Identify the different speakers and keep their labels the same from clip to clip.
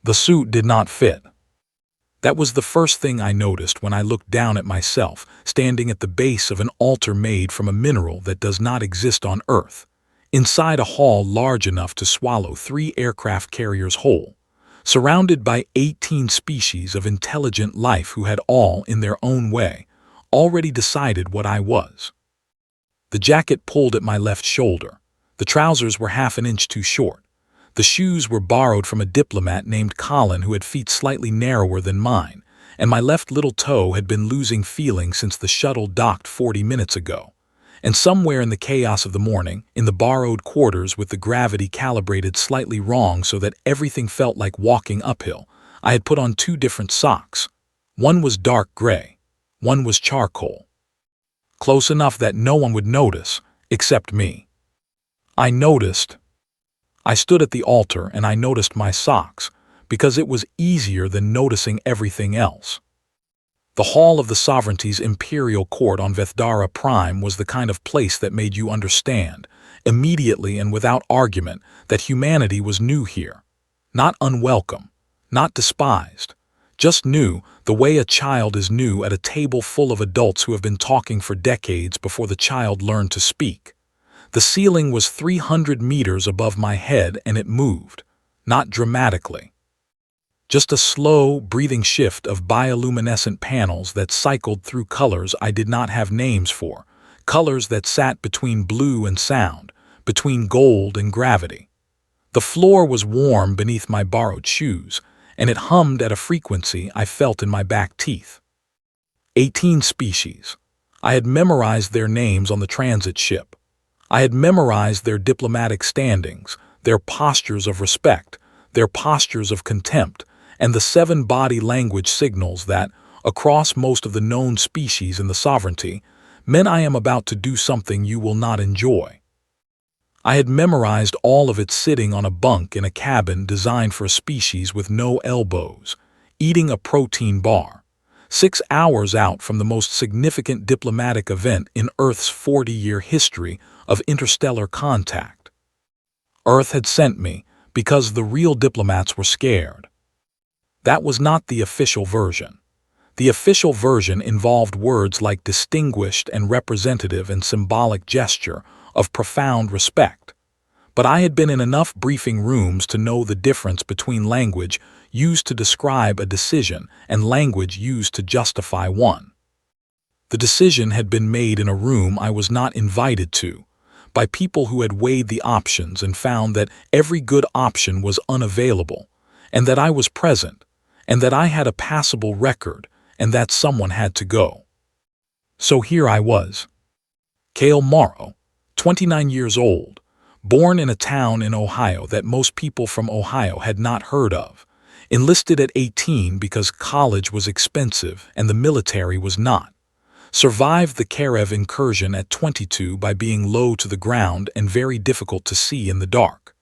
Speaker 1: The suit did not fit. That was the first thing I noticed when I looked down at myself, standing at the base of an altar made from a mineral that does not exist on Earth, inside a hall large enough to swallow 3 aircraft carriers whole, surrounded by 18 species of intelligent life who had all, in their own way, already decided what I was. The jacket pulled at my left shoulder. The trousers were half an inch too short. The shoes were borrowed from a diplomat named Colin who had feet slightly narrower than mine, and my left little toe had been losing feeling since the shuttle docked 40 minutes ago. And somewhere in the chaos of the morning, in the borrowed quarters with the gravity calibrated slightly wrong so that everything felt like walking uphill, I had put on 2 different socks. One was dark gray, one was charcoal. Close enough that no one would notice, except me. I noticed. I stood at the altar and I noticed my socks, because it was easier than noticing everything else. The hall of the Sovereignty's imperial court on Vethdara Prime was the kind of place that made you understand, immediately and without argument, that humanity was new here. Not unwelcome, not despised, just new, the way a child is new at a table full of adults who have been talking for decades before the child learned to speak. The ceiling was 300 meters above my head and it moved, not dramatically. Just a slow, breathing shift of bioluminescent panels that cycled through colors I did not have names for, colors that sat between blue and sound, between gold and gravity. The floor was warm beneath my borrowed shoes, and it hummed at a frequency I felt in my back teeth. 18 species. I had memorized their names on the transit ship. I had memorized their diplomatic standings, their postures of respect, their postures of contempt, and the 7 body language signals that, across most of the known species in the Sovereignty, meant I am about to do something you will not enjoy. I had memorized all of it sitting on a bunk in a cabin designed for a species with no elbows, eating a protein bar, 6 hours out from the most significant diplomatic event in Earth's 40-year history of interstellar contact. Earth had sent me because the real diplomats were scared. That was not the official version. The official version involved words like distinguished and representative and symbolic gesture of profound respect. But I had been in enough briefing rooms to know the difference between language used to describe a decision and language used to justify one. The decision had been made in a room I was not invited to, by people who had weighed the options and found that every good option was unavailable, and that I was present, and that I had a passable record, and that someone had to go. So here I was. Cale Morrow, 29 years old, born in a town in Ohio that most people from Ohio had not heard of, enlisted at 18 because college was expensive and the military was not, survived the Karev incursion at 22 by being low to the ground and very difficult to see in the dark.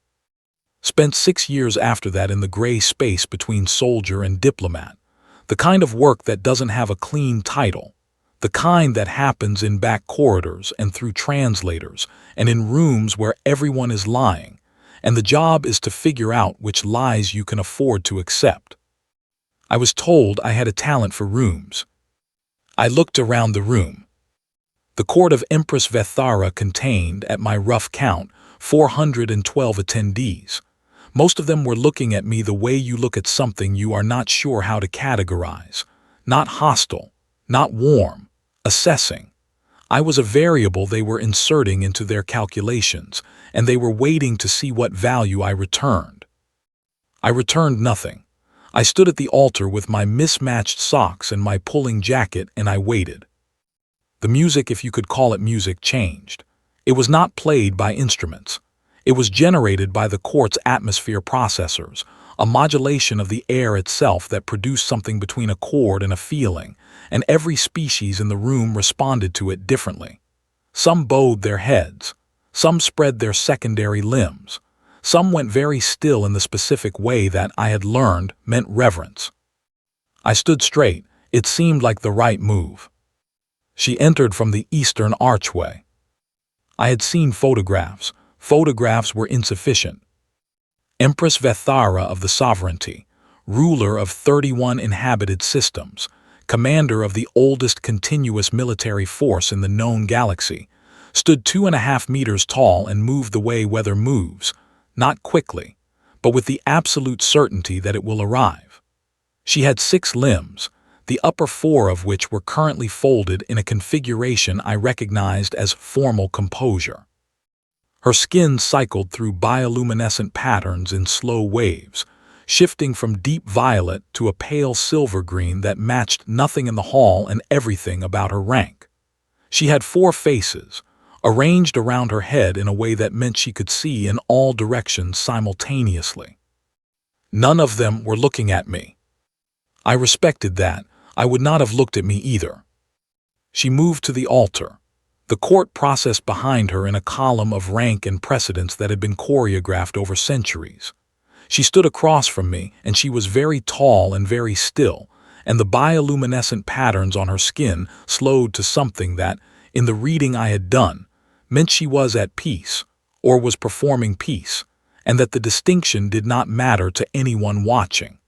Speaker 1: Spent 6 years after that in the gray space between soldier and diplomat, the kind of work that doesn't have a clean title, the kind that happens in back corridors and through translators and in rooms where everyone is lying, and the job is to figure out which lies you can afford to accept. I was told I had a talent for rooms. I looked around the room. The court of Empress Vethara contained, at my rough count, 412 attendees. Most of them were looking at me the way you look at something you are not sure how to categorize. Not hostile, not warm, assessing. I was a variable they were inserting into their calculations, and they were waiting to see what value I returned. I returned nothing. I stood at the altar with my mismatched socks and my pulling jacket, and I waited. The music, if you could call it music, changed. It was not played by instruments. It was generated by the court's atmosphere processors, a modulation of the air itself that produced something between a chord and a feeling, and every species in the room responded to it differently. Some bowed their heads, some spread their secondary limbs, some went very still in the specific way that I had learned meant reverence. I stood straight. It seemed like the right move. She entered from the eastern archway. I had seen photographs. Photographs were insufficient. Empress Vethara of the Sovereignty, ruler of 31 inhabited systems, commander of the oldest continuous military force in the known galaxy, stood 2.5 meters tall and moved the way weather moves, not quickly, but with the absolute certainty that it will arrive. She had 6 limbs, the upper 4 of which were currently folded in a configuration I recognized as formal composure. Her skin cycled through bioluminescent patterns in slow waves, shifting from deep violet to a pale silver green that matched nothing in the hall and everything about her rank. She had 4 faces, arranged around her head in a way that meant she could see in all directions simultaneously. None of them were looking at me. I respected that. I would not have looked at me either. She moved to the altar. The court processed behind her in a column of rank and precedence that had been choreographed over centuries. She stood across from me, and she was very tall and very still, and the bioluminescent patterns on her skin slowed to something that, in the reading I had done, meant she was at peace, or was performing peace, and that the distinction did not matter to anyone watching.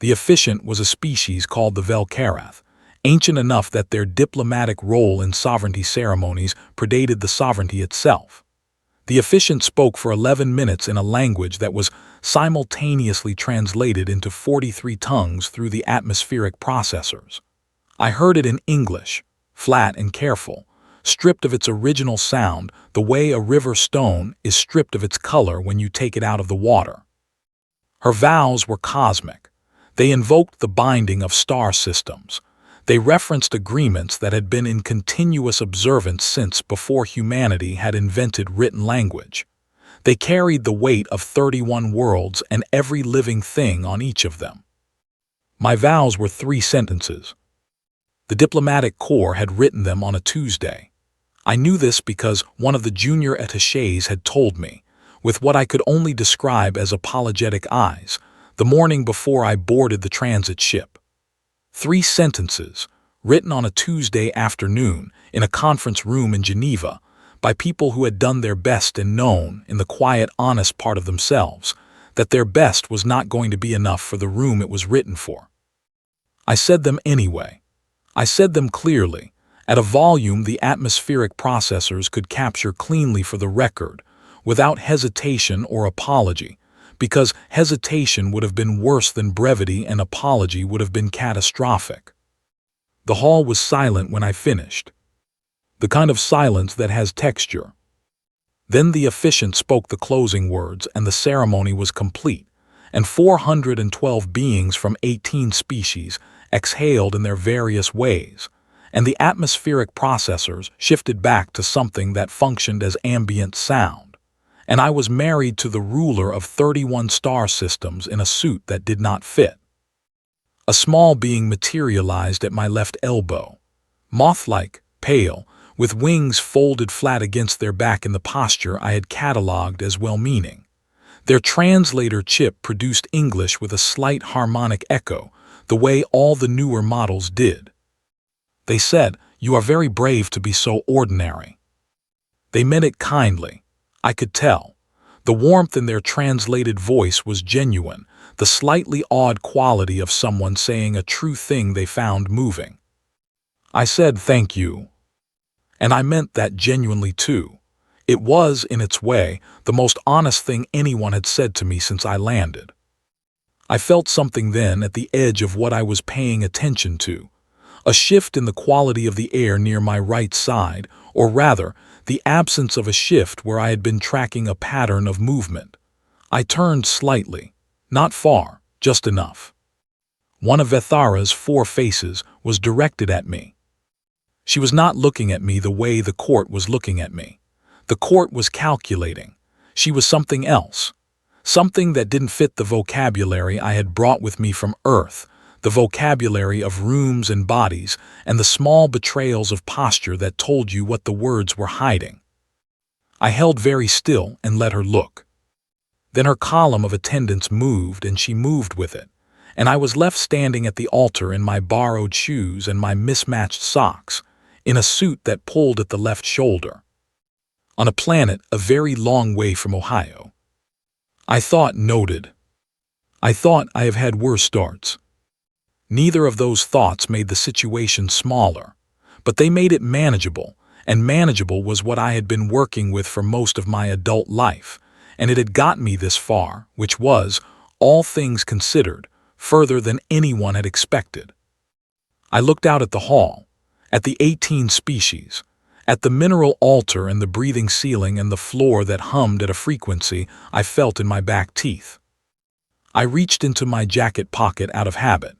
Speaker 1: The officiant was a species called the Velkarath, ancient enough that their diplomatic role in sovereignty ceremonies predated the sovereignty itself. The officiant spoke for 11 minutes in a language that was simultaneously translated into 43 tongues through the atmospheric processors. I heard it in English, flat and careful, stripped of its original sound the way a river stone is stripped of its color when you take it out of the water. Her vows were cosmic. They invoked the binding of star systems. They referenced agreements that had been in continuous observance since before humanity had invented written language. They carried the weight of 31 worlds and every living thing on each of them. My vows were 3 sentences. The diplomatic corps had written them on a Tuesday. I knew this because one of the junior attachés had told me, with what I could only describe as apologetic eyes, the morning before I boarded the transit ship. 3 sentences, written on a Tuesday afternoon in a conference room in Geneva, by people who had done their best and known, in the quiet, honest part of themselves, that their best was not going to be enough for the room it was written for. I said them anyway. I said them clearly, at a volume the atmospheric processors could capture cleanly for the record, without hesitation or apology, because hesitation would have been worse than brevity and apology would have been catastrophic. The hall was silent when I finished. The kind of silence that has texture. Then the officiant spoke the closing words and the ceremony was complete, and 412 beings from 18 species exhaled in their various ways, and the atmospheric processors shifted back to something that functioned as ambient sound, and I was married to the ruler of 31 star systems in a suit that did not fit. A small being materialized at my left elbow, moth-like, pale, with wings folded flat against their back in the posture I had catalogued as well-meaning. Their translator chip produced English with a slight harmonic echo, the way all the newer models did. They said, "You are very brave to be so ordinary." They meant it kindly. I could tell. The warmth in their translated voice was genuine, the slightly odd quality of someone saying a true thing they found moving. I said thank you. And I meant that genuinely too. It was, in its way, the most honest thing anyone had said to me since I landed. I felt something then at the edge of what I was paying attention to. A shift in the quality of the air near my right side, or rather, the absence of a shift where I had been tracking a pattern of movement. I turned slightly, not far, just enough. One of Vethara's 4 faces was directed at me. She was not looking at me the way the court was looking at me. The court was calculating. She was something else. Something that didn't fit the vocabulary I had brought with me from Earth, the vocabulary of rooms and bodies, and the small betrayals of posture that told you what the words were hiding. I held very still and let her look. Then her column of attendants moved and she moved with it, and I was left standing at the altar in my borrowed shoes and my mismatched socks, in a suit that pulled at the left shoulder. On a planet a very long way from Ohio. I thought noted. I thought I have had worse starts. Neither of those thoughts made the situation smaller, but they made it manageable, and manageable was what I had been working with for most of my adult life, and it had got me this far, which was, all things considered, further than anyone had expected. I looked out at the hall, at the 18 species, at the mineral altar and the breathing ceiling and the floor that hummed at a frequency I felt in my back teeth. I reached into my jacket pocket out of habit.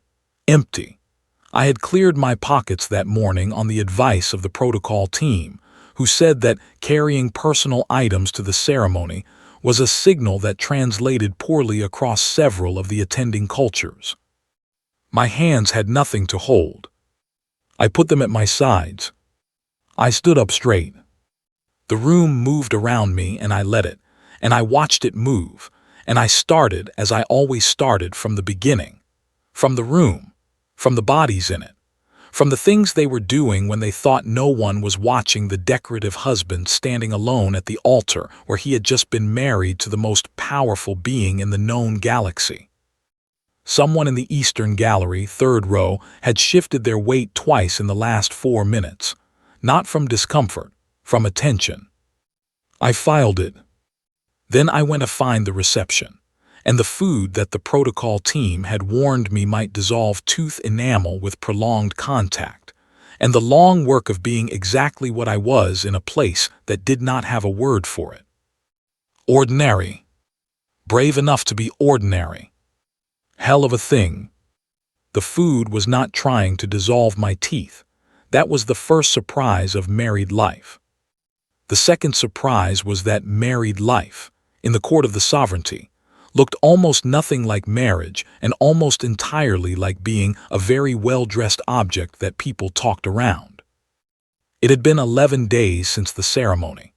Speaker 1: Empty. I had cleared my pockets that morning on the advice of the protocol team, who said that carrying personal items to the ceremony was a signal that translated poorly across several of the attending cultures. My hands had nothing to hold. I put them at my sides. I stood up straight. The room moved around me and I let it, and I watched it move, and I started as I always started from the beginning. From the room, from the bodies in it, from the things they were doing when they thought no one was watching the decorative husband standing alone at the altar where he had just been married to the most powerful being in the known galaxy. Someone in the eastern gallery, third row, had shifted their weight twice in the last 4 minutes. Not from discomfort, from attention. I filed it. Then I went to find the reception, and the food that the protocol team had warned me might dissolve tooth enamel with prolonged contact, and the long work of being exactly what I was in a place that did not have a word for it. Ordinary. Brave enough to be ordinary. Hell of a thing. The food was not trying to dissolve my teeth. That was the first surprise of married life. The second surprise was that married life, in the court of the sovereignty, looked almost nothing like marriage and almost entirely like being a very well-dressed object that people talked around. It had been 11 days since the ceremony.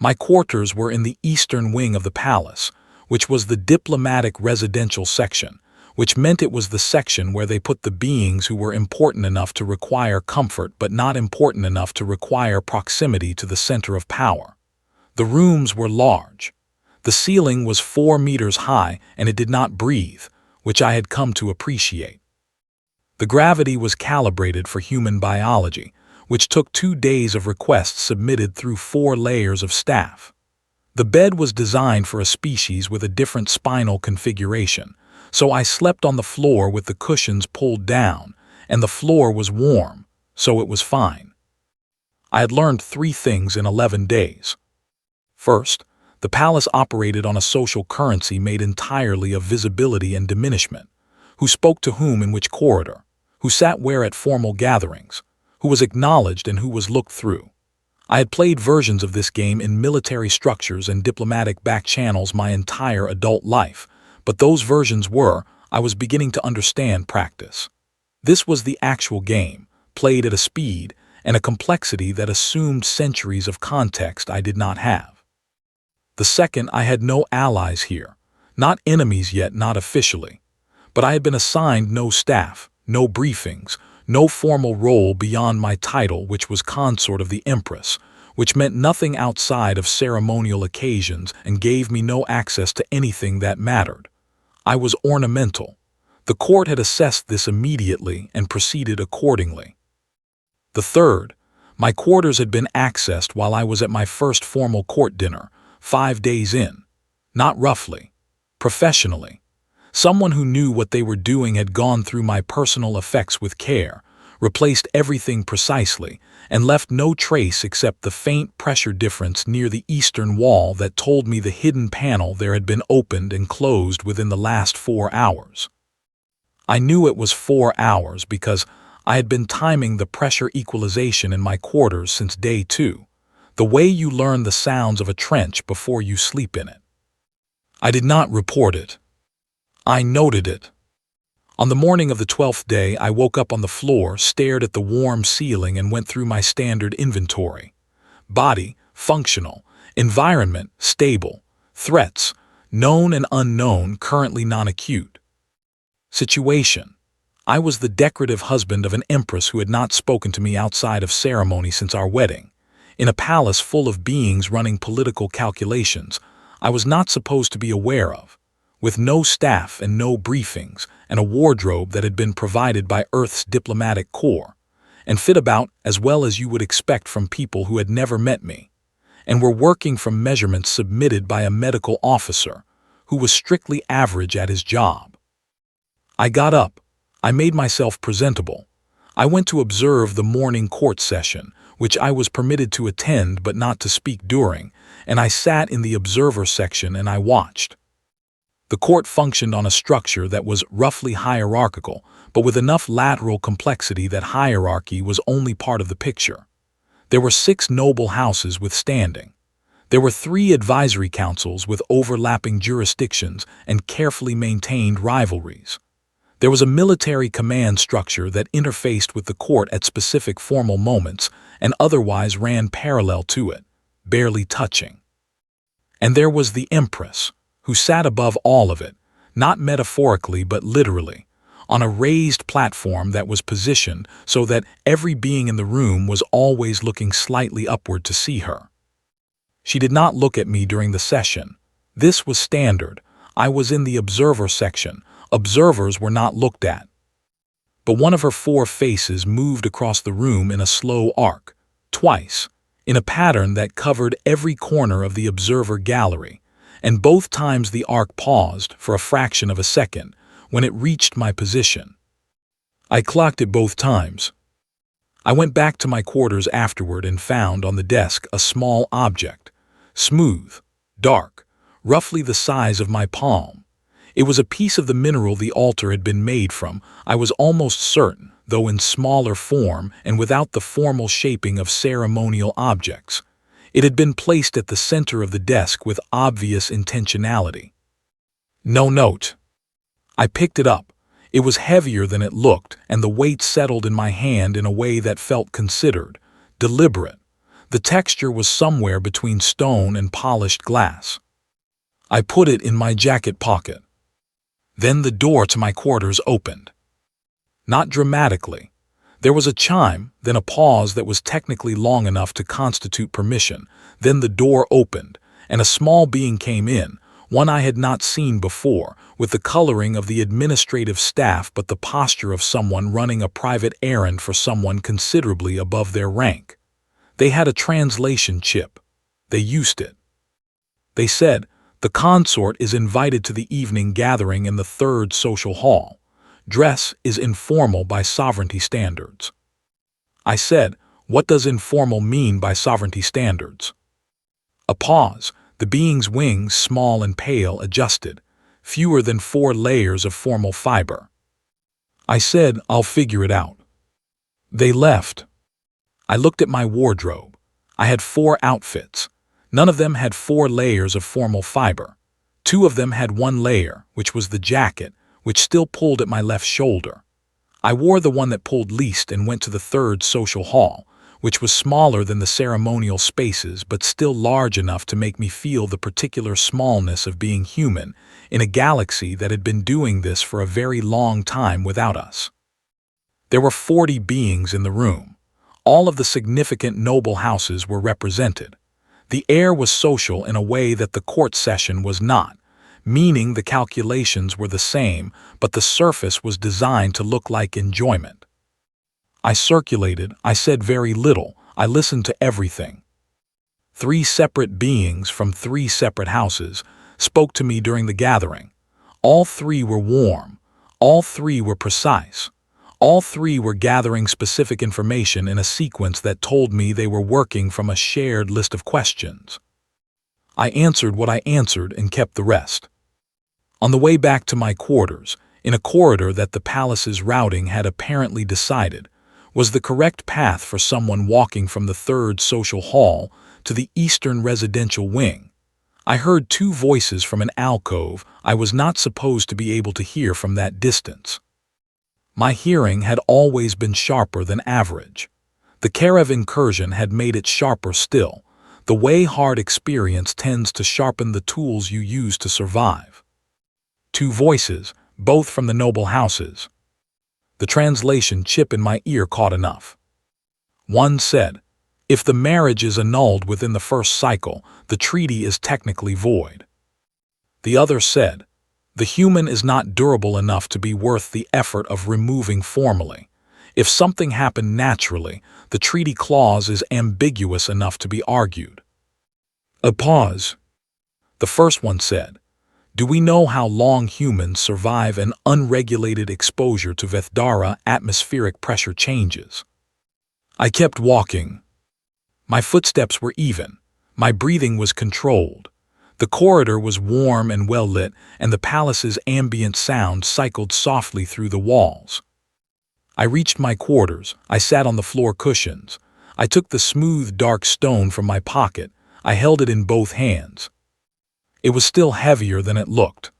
Speaker 1: My quarters were in the eastern wing of the palace, which was the diplomatic residential section, which meant it was the section where they put the beings who were important enough to require comfort but not important enough to require proximity to the center of power. The rooms were large. The ceiling was 4 meters high and it did not breathe, which I had come to appreciate. The gravity was calibrated for human biology, which took 2 days of requests submitted through 4 layers of staff. The bed was designed for a species with a different spinal configuration, so I slept on the floor with the cushions pulled down, and the floor was warm, so it was fine. I had learned 3 things in 11 days. First, the palace operated on a social currency made entirely of visibility and diminishment, who spoke to whom in which corridor, who sat where at formal gatherings, who was acknowledged and who was looked through. I had played versions of this game in military structures and diplomatic back channels my entire adult life, but those versions were, I was beginning to understand, practice. This was the actual game, played at a speed and a complexity that assumed centuries of context I did not have. The second, I had no allies here, not enemies yet, not officially, but I had been assigned no staff, no briefings, no formal role beyond my title, which was consort of the Empress, which meant nothing outside of ceremonial occasions and gave me no access to anything that mattered. I was ornamental. The court had assessed this immediately and proceeded accordingly. The third, my quarters had been accessed while I was at my first formal court dinner, 5 days in. Not roughly. Professionally. Someone who knew what they were doing had gone through my personal effects with care, replaced everything precisely, and left no trace except the faint pressure difference near the eastern wall that told me the hidden panel there had been opened and closed within the last 4 hours. I knew it was 4 hours because I had been timing the pressure equalization in my quarters since day 2, the way you learn the sounds of a trench before you sleep in it. I did not report it. I noted it. On the morning of the 12th day, I woke up on the floor, stared at the warm ceiling, and went through my standard inventory. Body, functional. Environment, stable. Threats, known and unknown, currently non-acute. Situation. I was the decorative husband of an empress who had not spoken to me outside of ceremony since our wedding. In a palace full of beings running political calculations I was not supposed to be aware of, with no staff and no briefings, and a wardrobe that had been provided by Earth's diplomatic corps, and fit about as well as you would expect from people who had never met me, and were working from measurements submitted by a medical officer who was strictly average at his job. I got up. I made myself presentable. I went to observe the morning court session, which I was permitted to attend but not to speak during, and I sat in the observer section and I watched. The court functioned on a structure that was roughly hierarchical, but with enough lateral complexity that hierarchy was only part of the picture. There were 6 noble houses with standing. There were 3 advisory councils with overlapping jurisdictions and carefully maintained rivalries. There was a military command structure that interfaced with the court at specific formal moments and otherwise ran parallel to it, barely touching. And there was the Empress, who sat above all of it, not metaphorically but literally, on a raised platform that was positioned so that every being in the room was always looking slightly upward to see her. She did not look at me during the session. This was standard. I was in the observer section. Observers were not looked at. But one of her 4 faces moved across the room in a slow arc, twice, in a pattern that covered every corner of the observer gallery, and both times the arc paused for a fraction of a second when it reached my position. I clocked it both times. I went back to my quarters afterward and found on the desk a small object, smooth, dark, roughly the size of my palm. It was a piece of the mineral the altar had been made from, I was almost certain, though in smaller form and without the formal shaping of ceremonial objects. It had been placed at the center of the desk with obvious intentionality. No note. I picked it up. It was heavier than it looked, and the weight settled in my hand in a way that felt considered, deliberate. The texture was somewhere between stone and polished glass. I put it in my jacket pocket. Then the door to my quarters opened. Not dramatically. There was a chime, then a pause that was technically long enough to constitute permission. Then the door opened, and a small being came in, one I had not seen before, with the coloring of the administrative staff but the posture of someone running a private errand for someone considerably above their rank. They had a translation chip. They used it. They said, "The consort is invited to the evening gathering in the 3rd social hall. Dress is informal by sovereignty standards." I said, "What does informal mean by sovereignty standards?" A pause. The being's wings, small and pale, adjusted. Fewer than 4 layers of formal fiber. I said, "I'll figure it out." They left. I looked at my wardrobe. I had 4 outfits. None of them had 4 layers of formal fiber. 2 of them had 1 layer, which was the jacket, which still pulled at my left shoulder. I wore the one that pulled least and went to the 3rd social hall, which was smaller than the ceremonial spaces but still large enough to make me feel the particular smallness of being human in a galaxy that had been doing this for a very long time without us. There were 40 beings in the room. All of the significant noble houses were represented. The air was social in a way that the court session was not, meaning the calculations were the same, but the surface was designed to look like enjoyment. I circulated, I said very little, I listened to everything. 3 separate beings from 3 separate houses spoke to me during the gathering. All 3 were warm, all 3 were precise. All 3 were gathering specific information in a sequence that told me they were working from a shared list of questions. I answered what I answered and kept the rest. On the way back to my quarters, in a corridor that the palace's routing had apparently decided was the correct path for someone walking from the 3rd social hall to the eastern residential wing, I heard 2 voices from an alcove I was not supposed to be able to hear from that distance. My hearing had always been sharper than average. The Karev incursion had made it sharper still, the way hard experience tends to sharpen the tools you use to survive. 2 voices, both from the noble houses. The translation chip in my ear caught enough. One said, "If the marriage is annulled within the 1st cycle, the treaty is technically void." The other said, The human is not durable enough to be worth the effort of removing formally. If something happened naturally, the treaty clause is ambiguous enough to be argued. A pause. The first one said, "Do we know how long humans survive an unregulated exposure to Vethdara atmospheric pressure changes?" I kept walking. My footsteps were even. My breathing was controlled. The corridor was warm and well lit, and the palace's ambient sound cycled softly through the walls. I reached my quarters. I sat on the floor cushions. I took the smooth, dark stone from my pocket. I held it in both hands. It was still heavier than it looked.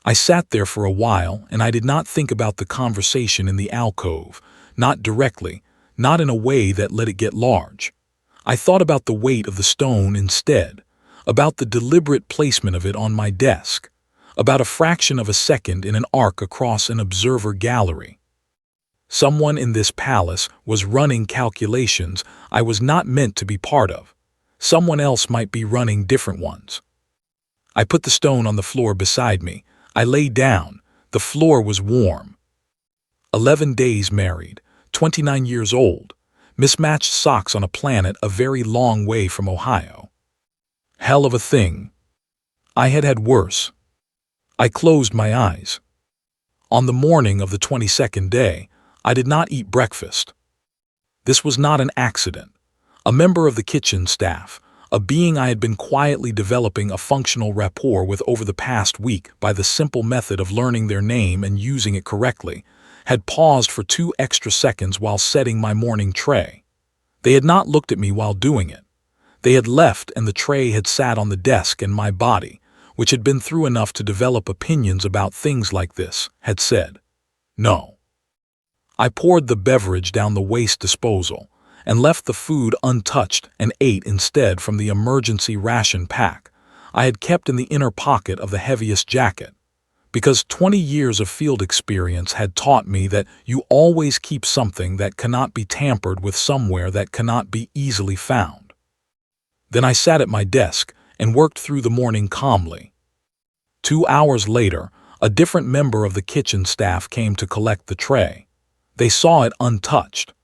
Speaker 1: I sat there for a while, and I did not think about the conversation in the alcove, not directly, not in a way that let it get large. I thought about the weight of the stone instead, about the deliberate placement of it on my desk, about a fraction of a second in an arc across an observer gallery. Someone in this palace was running calculations I was not meant to be part of. Someone else might be running different ones. I put the stone on the floor beside me. I lay down. The floor was warm. 11 days married, 29 years old, mismatched socks on a planet a very long way from Ohio. Hell of a thing. I had had worse. I closed my eyes. On the morning of the 22nd day, I did not eat breakfast. This was not an accident. A member of the kitchen staff, a being I had been quietly developing a functional rapport with over the past week by the simple method of learning their name and using it correctly, had paused for 2 extra seconds while setting my morning tray. They had not looked at me while doing it. They had left, and the tray had sat on the desk, and my body, which had been through enough to develop opinions about things like this, had said, "No." I poured the beverage down the waste disposal and left the food untouched and ate instead from the emergency ration pack I had kept in the inner pocket of the heaviest jacket, because 20 years of field experience had taught me that you always keep something that cannot be tampered with somewhere that cannot be easily found. Then I sat at my desk and worked through the morning calmly. 2 hours later, a different member of the kitchen staff came to collect the tray. They saw it untouched.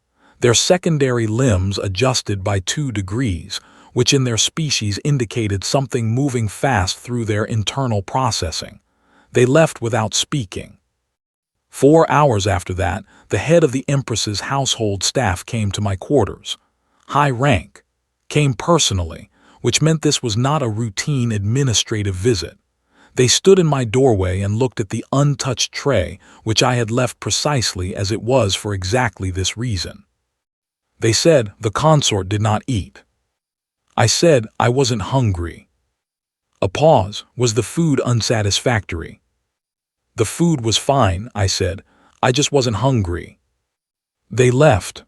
Speaker 1: Their secondary limbs adjusted by 2 degrees, which in their species indicated something moving fast through their internal processing. They left without speaking. 4 hours after that, the head of the Empress's household staff came to my quarters. High rank. Came personally, which meant this was not a routine administrative visit. They stood in my doorway and looked at the untouched tray, which I had left precisely as it was for exactly this reason. They said the consort did not eat. I said I wasn't hungry. A pause. Was the food unsatisfactory? The food was fine, I said. I just wasn't hungry. They left.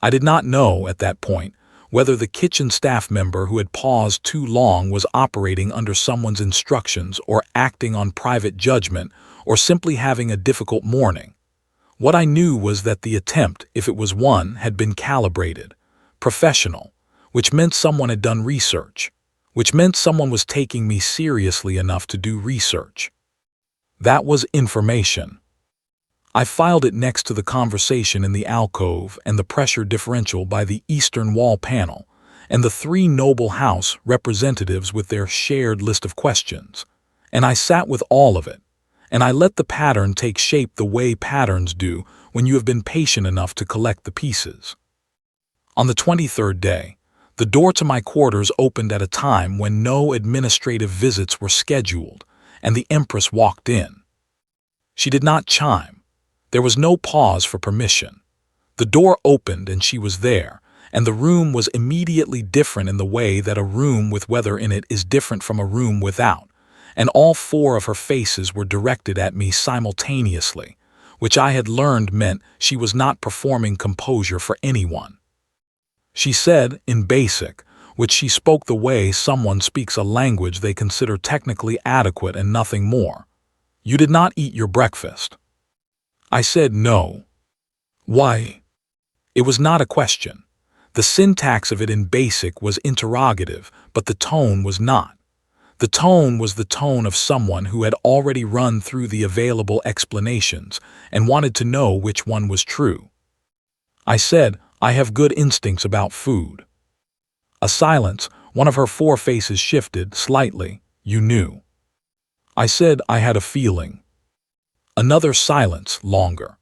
Speaker 1: I did not know at that point whether the kitchen staff member who had paused too long was operating under someone's instructions or acting on private judgment or simply having a difficult morning. What I knew was that the attempt, if it was one, had been calibrated, professional, which meant someone had done research, which meant someone was taking me seriously enough to do research. That was information. I filed it next to the conversation in the alcove and the pressure differential by the eastern wall panel, and the 3 noble house representatives with their shared list of questions. And I sat with all of it, and I let the pattern take shape the way patterns do when you have been patient enough to collect the pieces. On the 23rd day, the door to my quarters opened at a time when no administrative visits were scheduled, and the Empress walked in. She did not chime. There was no pause for permission. The door opened and she was there, and the room was immediately different in the way that a room with weather in it is different from a room without, and all 4 of her faces were directed at me simultaneously, which I had learned meant she was not performing composure for anyone. She said, in basic, which she spoke the way someone speaks a language they consider technically adequate and nothing more, "You did not eat your breakfast." I said no. Why? It was not a question. The syntax of it in basic was interrogative, but the tone was not. The tone was the tone of someone who had already run through the available explanations and wanted to know which one was true. I said, "I have good instincts about food." A silence, one of her four faces shifted slightly. "You knew." I said, "I had a feeling." Another silence, longer.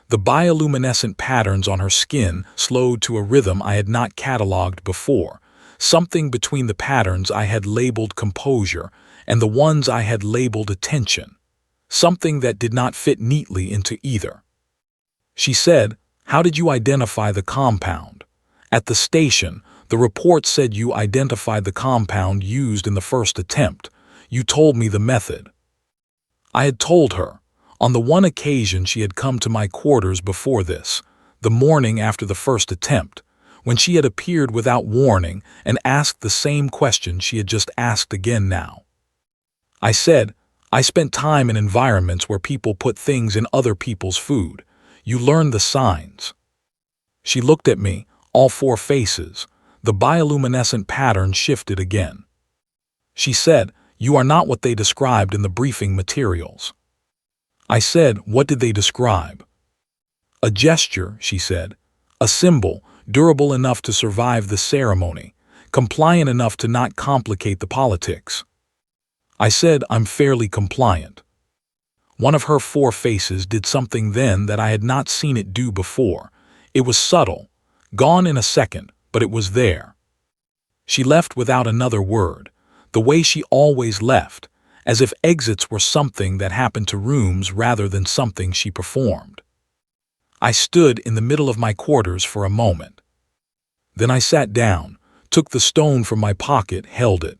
Speaker 1: The bioluminescent patterns on her skin slowed to a rhythm I had not catalogued before, something between the patterns I had labeled composure and the ones I had labeled attention, something that did not fit neatly into either. She said, "How did you identify the compound?" "At the station, the report said you identified the compound used in the first attempt. You told me the method." I had told her. On the one occasion she had come to my quarters before this, the morning after the first attempt, when she had appeared without warning and asked the same question she had just asked again now. I said, "I spent time in environments where people put things in other people's food. You learn the signs." She looked at me, all four faces. The bioluminescent pattern shifted again. She said, "You are not what they described in the briefing materials." I said, "What did they describe?" "A gesture," she said. "A symbol, durable enough to survive the ceremony, compliant enough to not complicate the politics." I said, "I'm fairly compliant." One of her four faces did something then that I had not seen it do before. It was subtle, gone in a second, but it was there. She left without another word, the way she always left, as if exits were something that happened to rooms rather than something she performed. I stood in the middle of my quarters for a moment. Then I sat down, took the stone from my pocket, held it.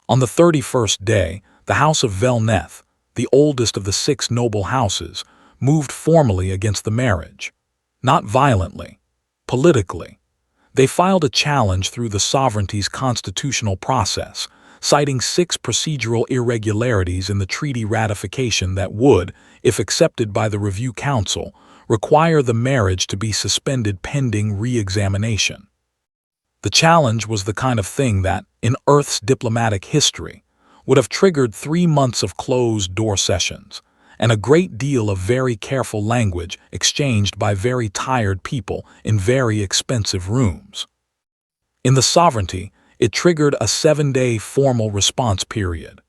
Speaker 1: On the 31st day, the House of Velneth, the oldest of the 6 noble houses, moved formally against the marriage. Not violently, politically. They filed a challenge through the sovereignty's constitutional process, citing 6 procedural irregularities in the treaty ratification that would, if accepted by the Review Council, require the marriage to be suspended pending re-examination. The challenge was the kind of thing that, in Earth's diplomatic history, would have triggered 3 months of closed-door sessions, and a great deal of very careful language exchanged by very tired people in very expensive rooms. In the sovereignty, it triggered a 7-day formal response period,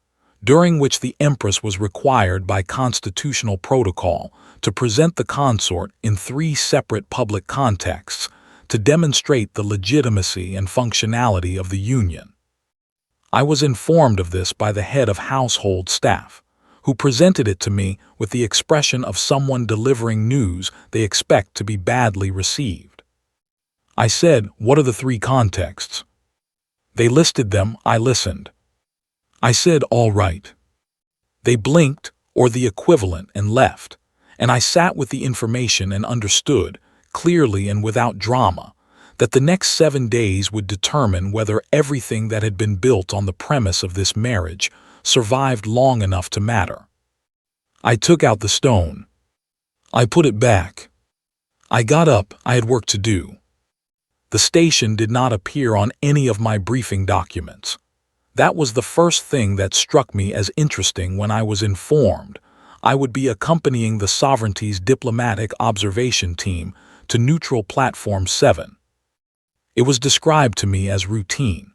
Speaker 1: during which the Empress was required by constitutional protocol to present the consort in 3 separate public contexts to demonstrate the legitimacy and functionality of the union. I was informed of this by the head of household staff, who presented it to me with the expression of someone delivering news they expect to be badly received. I said, "What are the 3 contexts?" They listed them. I listened. I said, "All right." They blinked, or the equivalent, and left, and I sat with the information and understood, clearly and without drama, that the next 7 days would determine whether everything that had been built on the premise of this marriage survived long enough to matter. I took out the stone. I put it back. I got up. I had work to do. The station did not appear on any of my briefing documents. That was the first thing that struck me as interesting when I was informed I would be accompanying the sovereignty's diplomatic observation team to Neutral Platform 7. It was described to me as routine,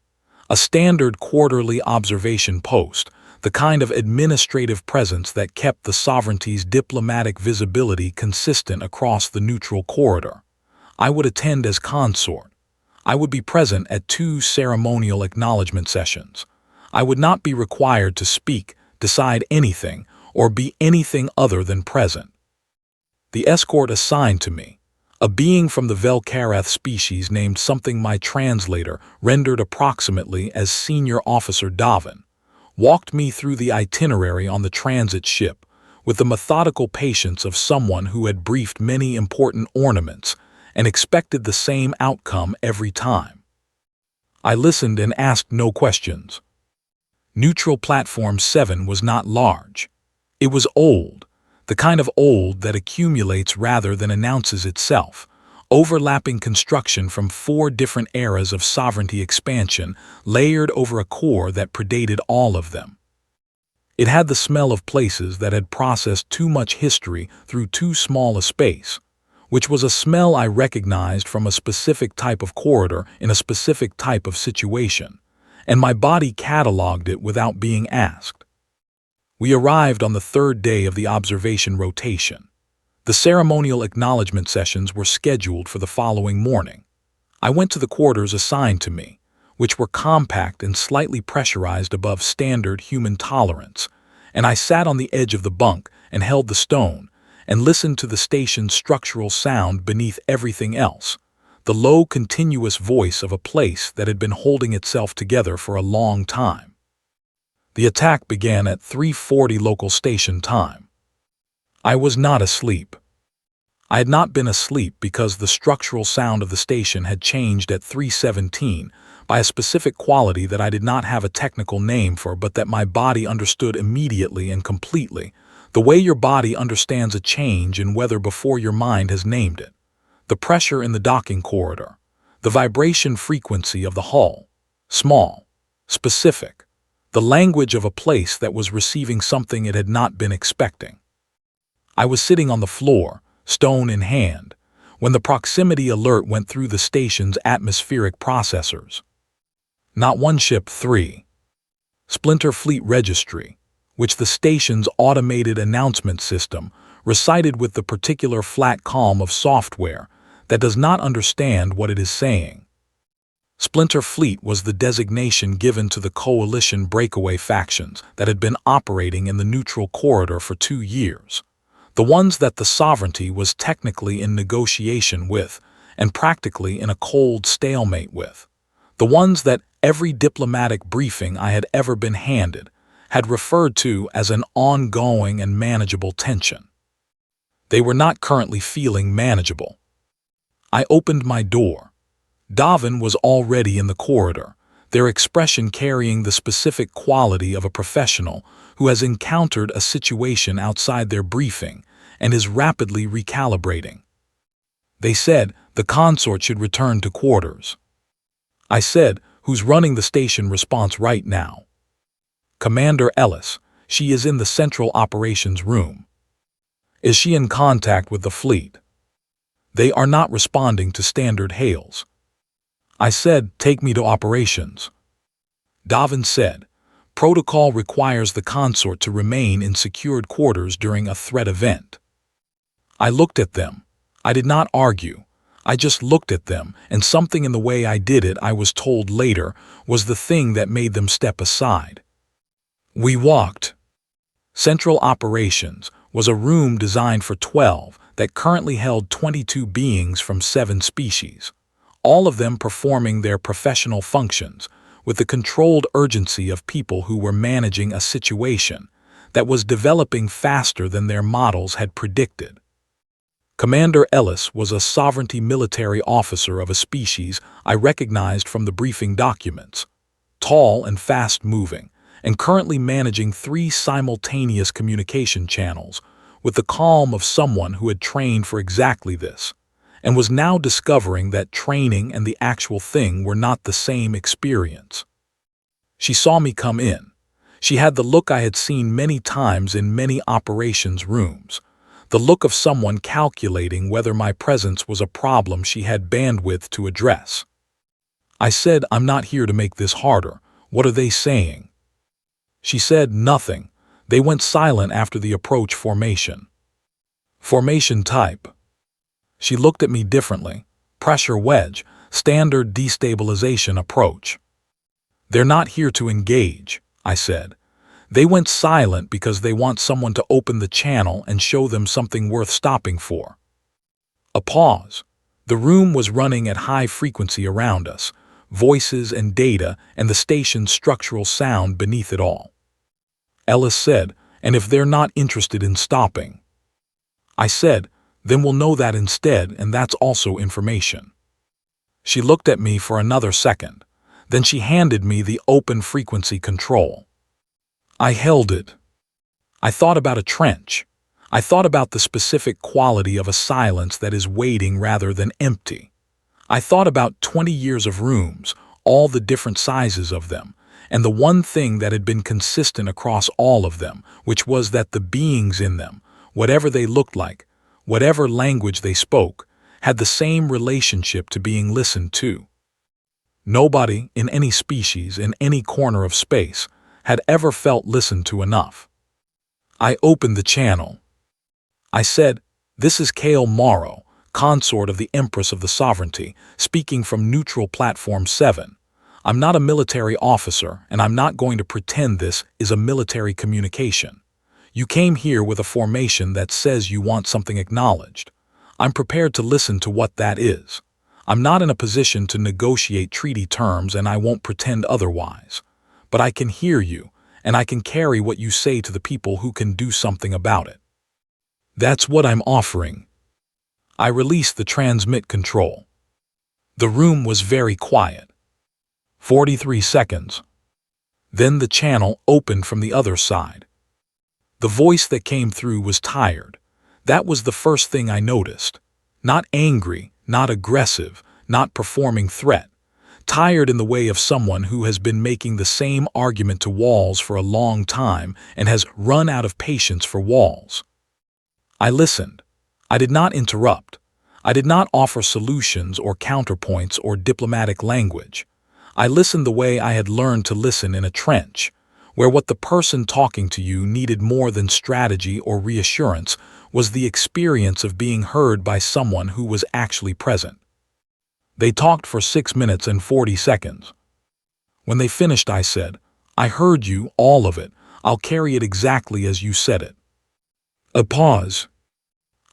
Speaker 1: a standard quarterly observation post, the kind of administrative presence that kept the sovereignty's diplomatic visibility consistent across the neutral corridor. I would attend as consort. I would be present at 2 ceremonial acknowledgement sessions. I would not be required to speak, decide anything, or be anything other than present. The escort assigned to me, a being from the Velkareth species named something my translator rendered approximately as Senior Officer Davin, walked me through the itinerary on the transit ship with the methodical patience of someone who had briefed many important ornaments and expected the same outcome every time. I listened and asked no questions. Neutral Platform 7 was not large. It was old, the kind of old that accumulates rather than announces itself, overlapping construction from 4 different eras of sovereignty expansion layered over a core that predated all of them. It had the smell of places that had processed too much history through too small a space, which was a smell I recognized from a specific type of corridor in a specific type of situation, and my body cataloged it without being asked. We arrived on the 3rd day of the observation rotation. The ceremonial acknowledgement sessions were scheduled for the following morning. I went to the quarters assigned to me, which were compact and slightly pressurized above standard human tolerance, and I sat on the edge of the bunk and held the stone and listened to the station's structural sound beneath everything else, the low, continuous voice of a place that had been holding itself together for a long time. The attack began at 3:40 local station time. I was not asleep. I had not been asleep because the structural sound of the station had changed at 3:17 by a specific quality that I did not have a technical name for, but that my body understood immediately and completely, the way your body understands a change in weather before your mind has named it. The pressure in the docking corridor, the vibration frequency of the hull, small, specific, the language of a place that was receiving something it had not been expecting. I was sitting on the floor, stone in hand, when the proximity alert went through the station's atmospheric processors. Not one ship, 3. Splinter Fleet Registry, which the station's automated announcement system recited with the particular flat calm of software that does not understand what it is saying. Splinter Fleet was the designation given to the coalition breakaway factions that had been operating in the neutral corridor for 2 years. The ones that the sovereignty was technically in negotiation with and practically in a cold stalemate with. The ones that every diplomatic briefing I had ever been handed had referred to as an ongoing and manageable tension. They were not currently feeling manageable. I opened my door. Davin was already in the corridor, their expression carrying the specific quality of a professional who has encountered a situation outside their briefing and is rapidly recalibrating. They said the consort should return to quarters. I said, "Who's running the station response right now?" "Commander Ellis. She is in the central operations room." "Is she in contact with the fleet?" "They are not responding to standard hails." I said, "Take me to operations." Davin said, "Protocol requires the consort to remain in secured quarters during a threat event." I looked at them. I did not argue. I just looked at them, and something in the way I did it, I was told later, was the thing that made them step aside. We walked. Central Operations was a room designed for 12 that currently held 22 beings from 7 species, all of them performing their professional functions with the controlled urgency of people who were managing a situation that was developing faster than their models had predicted. Commander Ellis was a sovereignty military officer of a species I recognized from the briefing documents, tall and fast-moving, and currently managing 3 simultaneous communication channels with the calm of someone who had trained for exactly this, and was now discovering that training and the actual thing were not the same experience. She saw me come in. She had the look I had seen many times in many operations rooms, the look of someone calculating whether my presence was a problem she had bandwidth to address. I said, "I'm not here to make this harder. What are they saying?" She said, "Nothing. They went silent after the approach formation." "Formation type?" She looked at me differently. "Pressure wedge, standard destabilization approach." "They're not here to engage," I said. "They went silent because they want someone to open the channel and show them something worth stopping for." A pause. The room was running at high frequency around us, voices and data and the station's structural sound beneath it all. Ellis said, "And if they're not interested in stopping?" I said, "Then we'll know that instead, and that's also information." She looked at me for another second. Then she handed me the open frequency control. I held it. I thought about a trench. I thought about the specific quality of a silence that is waiting rather than empty. I thought about 20 years of rooms, all the different sizes of them, and the one thing that had been consistent across all of them, which was that the beings in them, whatever they looked like, whatever language they spoke, had the same relationship to being listened to. Nobody, in any species, in any corner of space, had ever felt listened to enough. I opened the channel. I said, "This is Kale Morrow, consort of the Empress of the Sovereignty, speaking from Neutral Platform 7. I'm not a military officer, and I'm not going to pretend this is a military communication. You came here with a formation that says you want something acknowledged. I'm prepared to listen to what that is. I'm not in a position to negotiate treaty terms, and I won't pretend otherwise. But I can hear you, and I can carry what you say to the people who can do something about it. That's what I'm offering." I released the transmit control. The room was very quiet. 43 seconds. Then the channel opened from the other side. The voice that came through was tired. That was the first thing I noticed. Not angry, not aggressive, not performing threat. Tired in the way of someone who has been making the same argument to walls for a long time and has run out of patience for walls. I listened. I did not interrupt. I did not offer solutions or counterpoints or diplomatic language. I listened the way I had learned to listen in a trench, where what the person talking to you needed more than strategy or reassurance was the experience of being heard by someone who was actually present. They talked for 6 minutes and 40 seconds. When they finished, I said, "I heard you, all of it. I'll carry it exactly as you said it." A pause.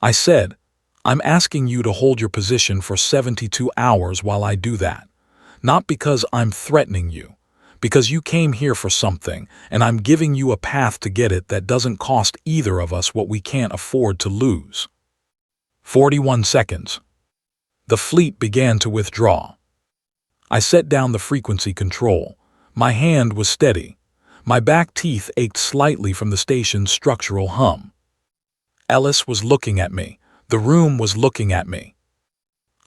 Speaker 1: I said, "I'm asking you to hold your position for 72 hours while I do that. Not because I'm threatening you, because you came here for something, and I'm giving you a path to get it that doesn't cost either of us what we can't afford to lose." 41 seconds. The fleet began to withdraw. I set down the frequency control. My hand was steady. My back teeth ached slightly from the station's structural hum. Ellis was looking at me. The room was looking at me.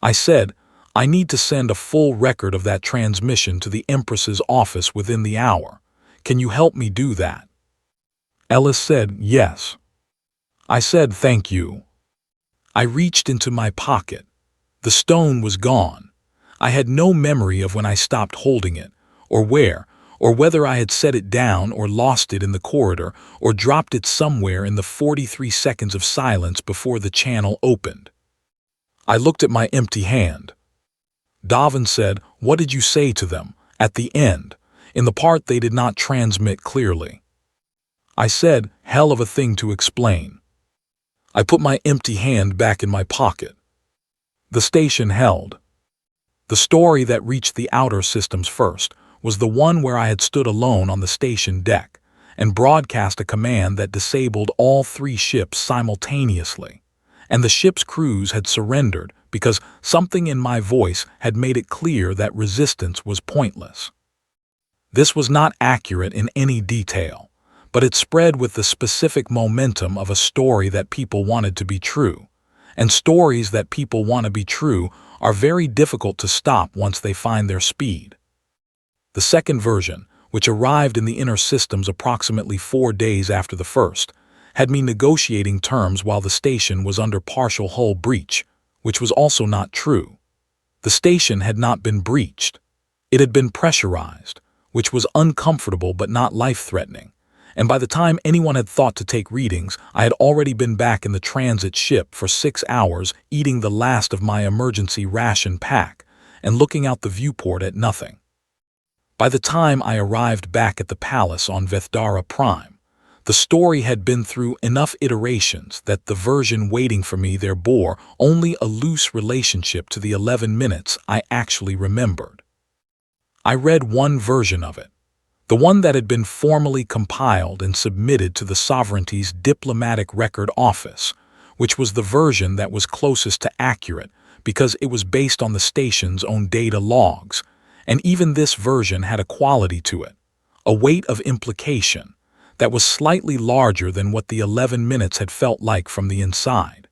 Speaker 1: I said, "I need to send a full record of that transmission to the Empress's office within the hour. Can you help me do that?" Ellis said, "Yes." I said, "Thank you." I reached into my pocket. The stone was gone. I had no memory of when I stopped holding it, or where, or whether I had set it down or lost it in the corridor or dropped it somewhere in the 43 seconds of silence before the channel opened. I looked at my empty hand. Davin said, "What did you say to them?" at the end, in the part they did not transmit clearly. I said, "Hell of a thing to explain." I put my empty hand back in my pocket. The station held. The story that reached the outer systems first was the one where I had stood alone on the station deck and broadcast a command that disabled all 3 ships simultaneously, and the ship's crews had surrendered because something in my voice had made it clear that resistance was pointless. This was not accurate in any detail, but it spread with the specific momentum of a story that people wanted to be true, and stories that people want to be true are very difficult to stop once they find their speed. The second version, which arrived in the inner systems approximately 4 days after the first, had me negotiating terms while the station was under partial hull breach, which was also not true. The station had not been breached. It had been pressurized, which was uncomfortable but not life-threatening, and by the time anyone had thought to take readings, I had already been back in the transit ship for 6 hours eating the last of my emergency ration pack and looking out the viewport at nothing. By the time I arrived back at the palace on Vethdara Prime, the story had been through enough iterations that the version waiting for me there bore only a loose relationship to the 11 minutes I actually remembered. I read one version of it, the one that had been formally compiled and submitted to the Sovereignty's Diplomatic Record Office, which was the version that was closest to accurate because it was based on the station's own data logs, and even this version had a quality to it, a weight of implication, that was slightly larger than what the 11 minutes had felt like from the inside.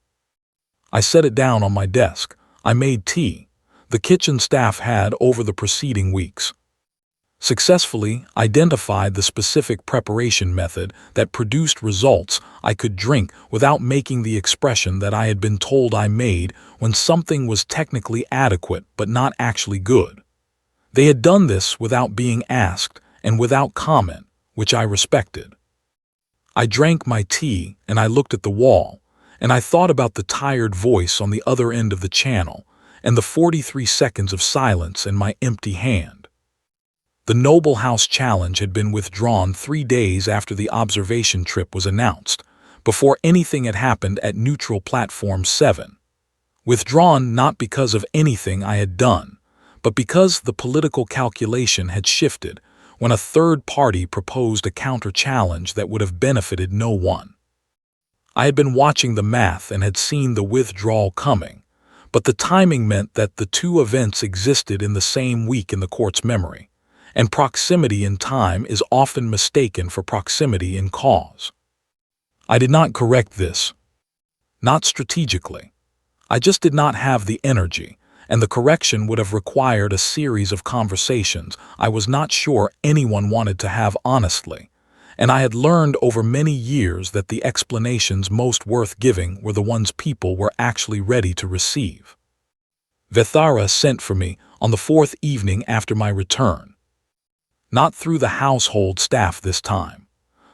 Speaker 1: I set it down on my desk. I made tea. The kitchen staff had over the preceding weeks successfully identified the specific preparation method that produced results I could drink without making the expression that I had been told I made when something was technically adequate but not actually good. They had done this without being asked and without comment, which I respected. I drank my tea and I looked at the wall, and I thought about the tired voice on the other end of the channel and the 43 seconds of silence in my empty hand. The Noble House Challenge had been withdrawn 3 days after the observation trip was announced, before anything had happened at Neutral Platform 7. Withdrawn not because of anything I had done, but because the political calculation had shifted when a third party proposed a counter-challenge that would have benefited no one. I had been watching the math and had seen the withdrawal coming, but the timing meant that the two events existed in the same week in the court's memory, and proximity in time is often mistaken for proximity in cause. I did not correct this. Not strategically. I just did not have the energy, and the correction would have required a series of conversations I was not sure anyone wanted to have honestly, and I had learned over many years that the explanations most worth giving were the ones people were actually ready to receive. Vethara sent for me on the 4th evening after my return. Not through the household staff this time.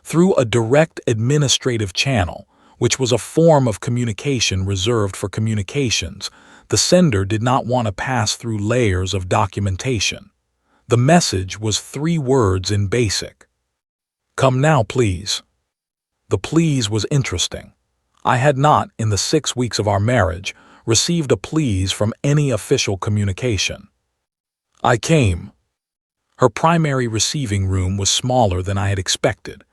Speaker 1: Through a direct administrative channel, which was a form of communication reserved for communications, the sender did not want to pass through layers of documentation. The message was 3 words in BASIC. Come now, please. The please was interesting. I had not, in the 6 weeks of our marriage, received a please from any official communication. I came. Her primary receiving room was smaller than I had expected.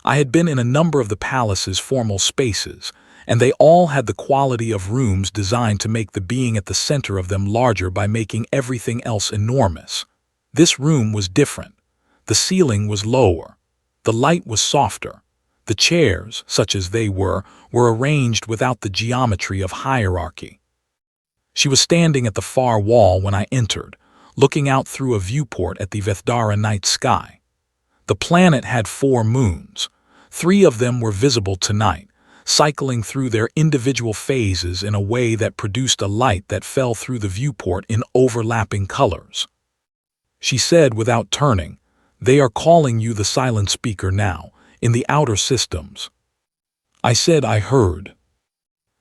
Speaker 1: I had been in a number of the palace's formal spaces, and they all had the quality of rooms designed to make the being at the center of them larger by making everything else enormous. This room was different. The ceiling was lower. The light was softer. The chairs, such as they were arranged without the geometry of hierarchy. She was standing at the far wall when I entered, looking out through a viewport at the Vethara night sky. The planet had 4 moons. 3 of them were visible tonight, cycling through their individual phases in a way that produced a light that fell through the viewport in overlapping colors. She said without turning, "They are calling you the silent speaker now, in the outer systems." I said I heard.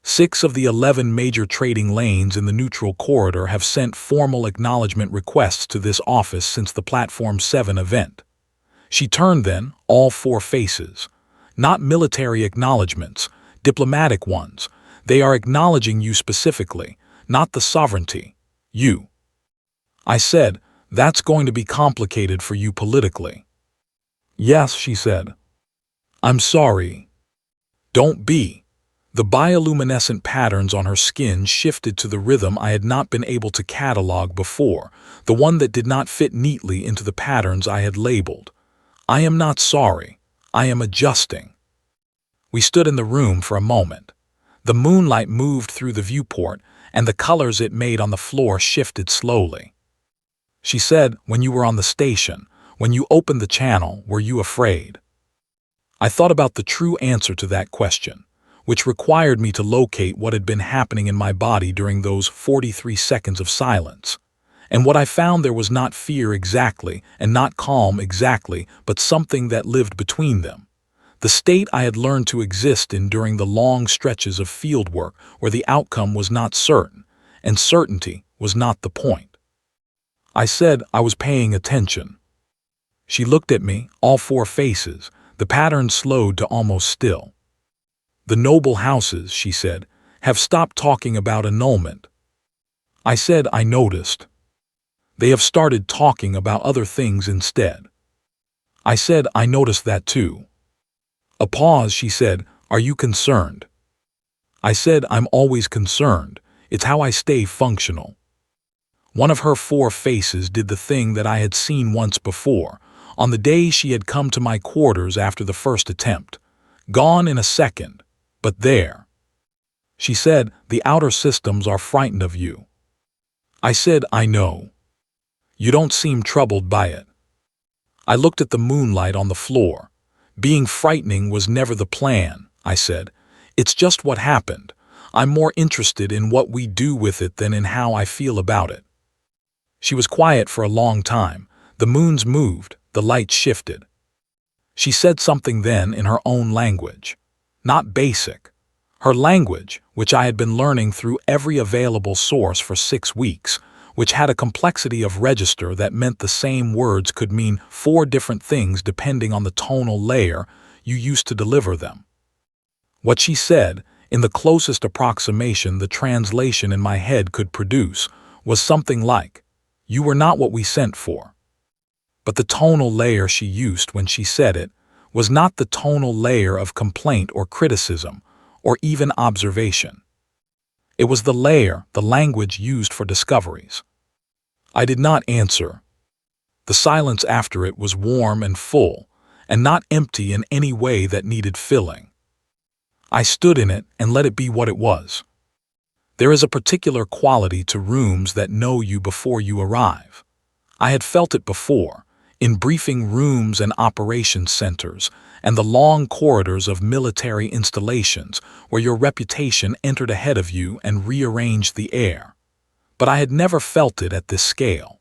Speaker 1: 6 of the 11 major trading lanes in the neutral corridor have sent formal acknowledgement requests to this office since the Platform 7 event. She turned then, all 4 faces. Not military acknowledgements, diplomatic ones. They are acknowledging you specifically, not the sovereignty. You. I said, that's going to be complicated for you politically. Yes, she said. I'm sorry. Don't be. The bioluminescent patterns on her skin shifted to the rhythm I had not been able to catalog before, the one that did not fit neatly into the patterns I had labeled. I am not sorry. I am adjusting. We stood in the room for a moment. The moonlight moved through the viewport, and the colors it made on the floor shifted slowly. She said, when you were on the station, when you opened the channel, were you afraid? I thought about the true answer to that question, which required me to locate what had been happening in my body during those 43 seconds of silence. And what I found there was not fear exactly, and not calm exactly, but something that lived between them. The state I had learned to exist in during the long stretches of fieldwork where the outcome was not certain, and certainty was not the point. I said I was paying attention. She looked at me, all 4 faces, the pattern slowed to almost still. The noble houses, she said, have stopped talking about annulment. I said I noticed. They have started talking about other things instead. I said I noticed that too. A pause, she said, are you concerned? I said I'm always concerned. It's how I stay functional. One of her 4 faces did the thing that I had seen once before, on the day she had come to my quarters after the first attempt. Gone in a second, but there. She said, "The outer systems are frightened of you." I said, "I know. You don't seem troubled by it." I looked at the moonlight on the floor. "Being frightening was never the plan," I said. "It's just what happened. I'm more interested in what we do with it than in how I feel about it." She was quiet for a long time. The moons moved, the light shifted. She said something then in her own language. Not basic. Her language, which I had been learning through every available source for 6 weeks, which had a complexity of register that meant the same words could mean 4 different things depending on the tonal layer you used to deliver them. What she said, in the closest approximation the translation in my head could produce, was something like, "You were not what we sent for." But the tonal layer she used when she said it was not the tonal layer of complaint or criticism, or even observation. It was the language used for discoveries. I did not answer. The silence after it was warm and full, and not empty in any way that needed filling. I stood in it and let it be what it was. There is a particular quality to rooms that know you before you arrive. I had felt it before, in briefing rooms and operations centers, and the long corridors of military installations where your reputation entered ahead of you and rearranged the air. But I had never felt it at this scale.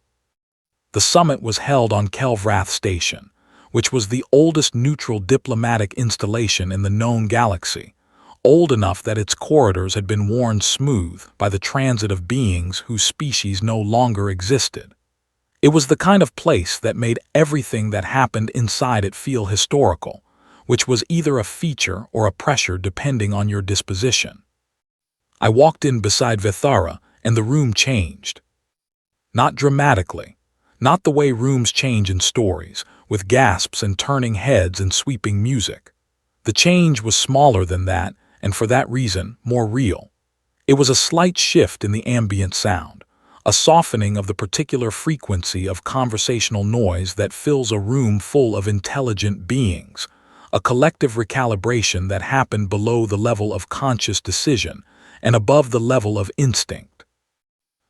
Speaker 1: The summit was held on Kelvrath Station, which was the oldest neutral diplomatic installation in the known galaxy, old enough that its corridors had been worn smooth by the transit of beings whose species no longer existed. It was the kind of place that made everything that happened inside it feel historical, which was either a feature or a pressure depending on your disposition. I walked in beside Vithara, and the room changed. Not dramatically, not the way rooms change in stories, with gasps and turning heads and sweeping music. The change was smaller than that, and for that reason, more real. It was a slight shift in the ambient sound, a softening of the particular frequency of conversational noise that fills a room full of intelligent beings, a collective recalibration that happened below the level of conscious decision and above the level of instinct.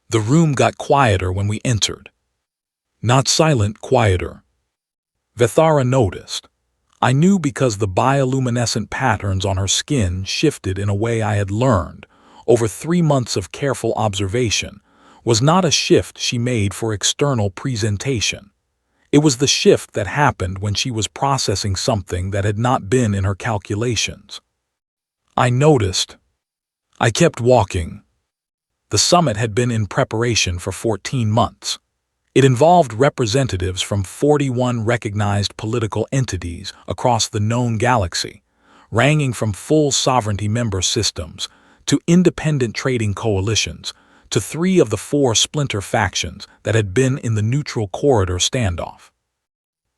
Speaker 1: The room got quieter when we entered. Not silent, quieter. Vithara noticed. I knew because the bioluminescent patterns on her skin shifted in a way I had learned, over 3 months of careful observation, was not a shift she made for external presentation. It was the shift that happened when she was processing something that had not been in her calculations. I noticed. I kept walking. The summit had been in preparation for 14 months. It involved representatives from 41 recognized political entities across the known galaxy, ranging from full sovereignty member systems to independent trading coalitions, to 3 of the 4 splinter factions that had been in the neutral corridor standoff.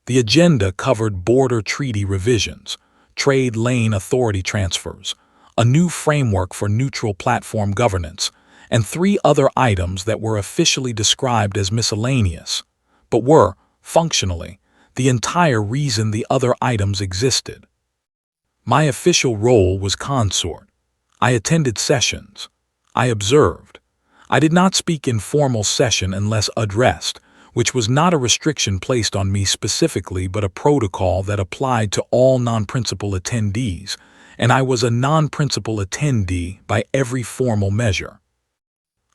Speaker 1: The agenda covered border treaty revisions, trade lane authority transfers, a new framework for neutral platform governance, and 3 other items that were officially described as miscellaneous, but were, functionally, the entire reason the other items existed. My official role was consort. I attended sessions. I observed. I did not speak in formal session unless addressed, which was not a restriction placed on me specifically but a protocol that applied to all non-principal attendees, and I was a non-principal attendee by every formal measure.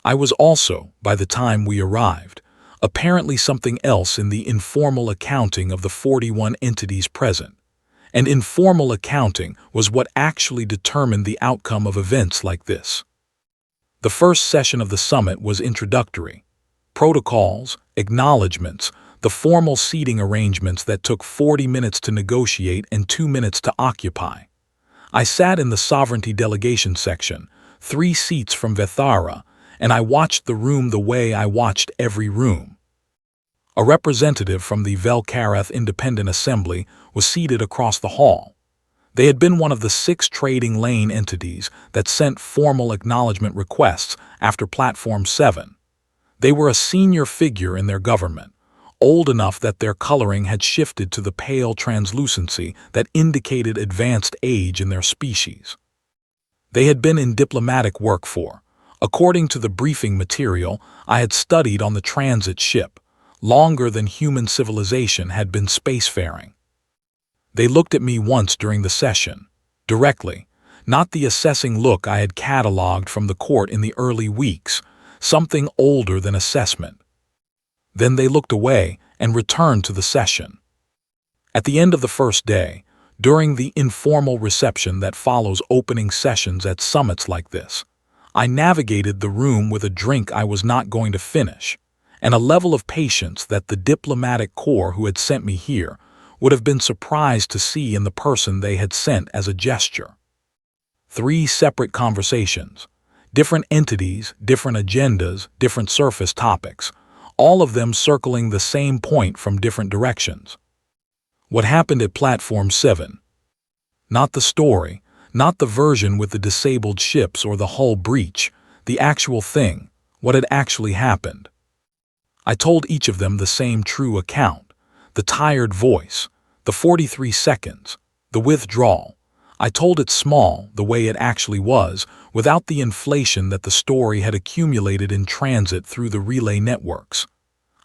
Speaker 1: I was also, by the time we arrived, apparently something else in the informal accounting of the 41 entities present, and informal accounting was what actually determined the outcome of events like this. The first session of the summit was introductory. Protocols, acknowledgements, the formal seating arrangements that took 40 minutes to negotiate and 2 minutes to occupy. I sat in the sovereignty delegation section, 3 seats from Vithara, and I watched the room the way I watched every room. A representative from the Velkarath Independent Assembly was seated across the hall. They had been one of the 6 trading lane entities that sent formal acknowledgement requests after Platform 7. They were a senior figure in their government, old enough that their coloring had shifted to the pale translucency that indicated advanced age in their species. They had been in diplomatic work for, according to the briefing material I had studied on the transit ship, longer than human civilization had been spacefaring. They looked at me once during the session, directly, not the assessing look I had cataloged from the court in the early weeks, something older than assessment. Then they looked away and returned to the session. At the end of the first day, during the informal reception that follows opening sessions at summits like this, I navigated the room with a drink I was not going to finish, and a level of patience that the diplomatic corps who had sent me here would have been surprised to see in the person they had sent as a gesture. 3 separate conversations, different entities, different agendas, different surface topics, all of them circling the same point from different directions. What happened at Platform 7? Not the story, not the version with the disabled ships or the hull breach, the actual thing, what had actually happened. I told each of them the same true account, the tired voice, the 43 seconds, the withdrawal. I told it small, the way it actually was, without the inflation that the story had accumulated in transit through the relay networks.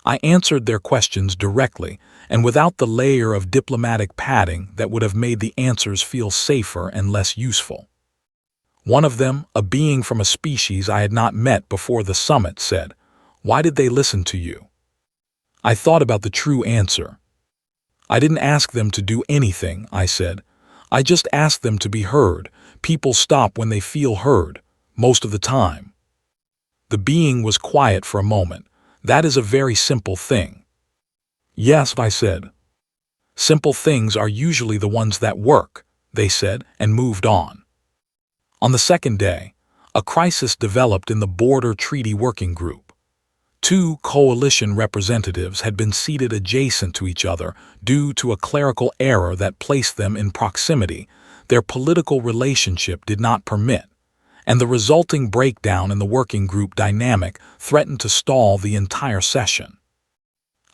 Speaker 1: I answered their questions directly and without the layer of diplomatic padding that would have made the answers feel safer and less useful. One of them, a being from a species I had not met before the summit, said, "Why did they listen to you?" I thought about the true answer. I didn't ask them to do anything, I said. I just asked them to be heard. People stop when they feel heard, most of the time. The being was quiet for a moment. That is a very simple thing. Yes, I said. Simple things are usually the ones that work, they said, and moved on. On the second day, a crisis developed in the Border Treaty Working Group. 2 coalition representatives had been seated adjacent to each other due to a clerical error that placed them in proximity their political relationship did not permit, and the resulting breakdown in the working group dynamic threatened to stall the entire session.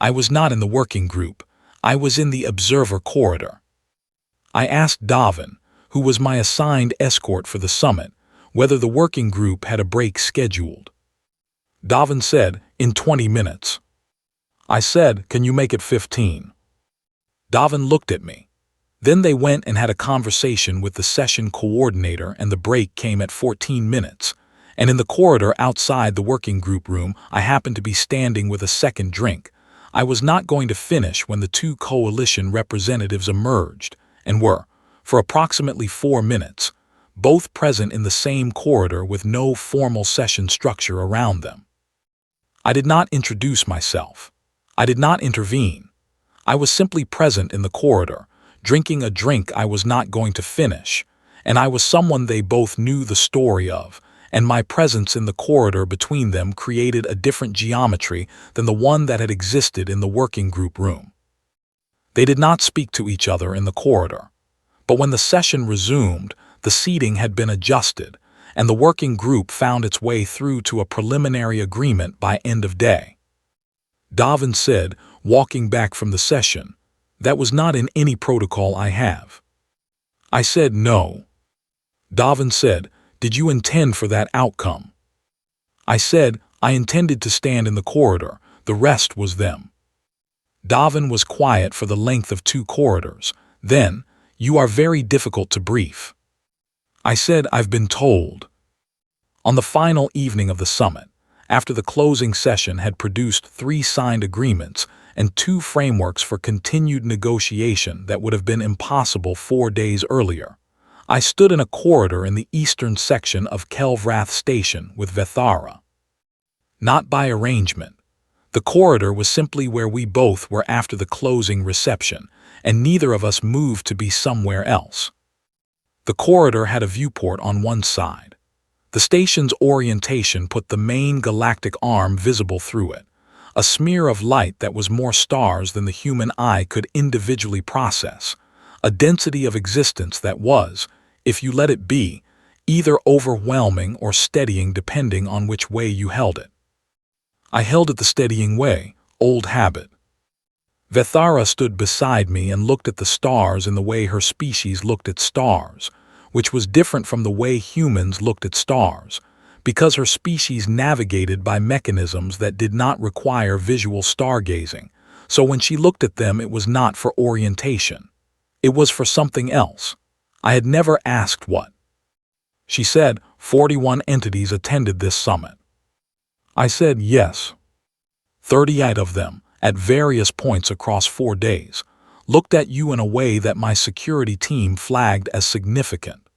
Speaker 1: I was not in the working group, I was in the observer corridor. I asked Davin, who was my assigned escort for the summit, whether the working group had a break scheduled. Davin said, "In 20 minutes." I said, "Can you make it 15?" Davin looked at me. Then they went and had a conversation with the session coordinator and the break came at 14 minutes. And in the corridor outside the working group room, I happened to be standing with a second drink. I was not going to finish when the 2 coalition representatives emerged and were, for approximately 4 minutes, both present in the same corridor with no formal session structure around them. I did not introduce myself. I did not intervene. I was simply present in the corridor, drinking a drink I was not going to finish, and I was someone they both knew the story of, and my presence in the corridor between them created a different geometry than the one that had existed in the working group room. They did not speak to each other in the corridor, but when the session resumed, the seating had been adjusted, and the working group found its way through to a preliminary agreement by end of day. Davin said, walking back from the session, "That was not in any protocol I have." I said no. Davin said, "Did you intend for that outcome?" I said, "I intended to stand in the corridor, the rest was them." Davin was quiet for the length of 2 corridors. Then, "You are very difficult to brief." I said, "I've been told." On the final evening of the summit, after the closing session had produced 3 signed agreements and 2 frameworks for continued negotiation that would have been impossible 4 days earlier, I stood in a corridor in the eastern section of Kelvrath Station with Vethara. Not by arrangement. The corridor was simply where we both were after the closing reception, and neither of us moved to be somewhere else. The corridor had a viewport on one side. The station's orientation put the main galactic arm visible through it, a smear of light that was more stars than the human eye could individually process, a density of existence that was, if you let it be, either overwhelming or steadying depending on which way you held it. I held it the steadying way, old habit. Vethara stood beside me and looked at the stars in the way her species looked at stars, which was different from the way humans looked at stars, because her species navigated by mechanisms that did not require visual stargazing, so when she looked at them it was not for orientation. It was for something else. I had never asked what. She said, 41 entities attended this summit. I said yes. 38 of them, at various points across 4 days, looked at you in a way that my security team flagged as significant.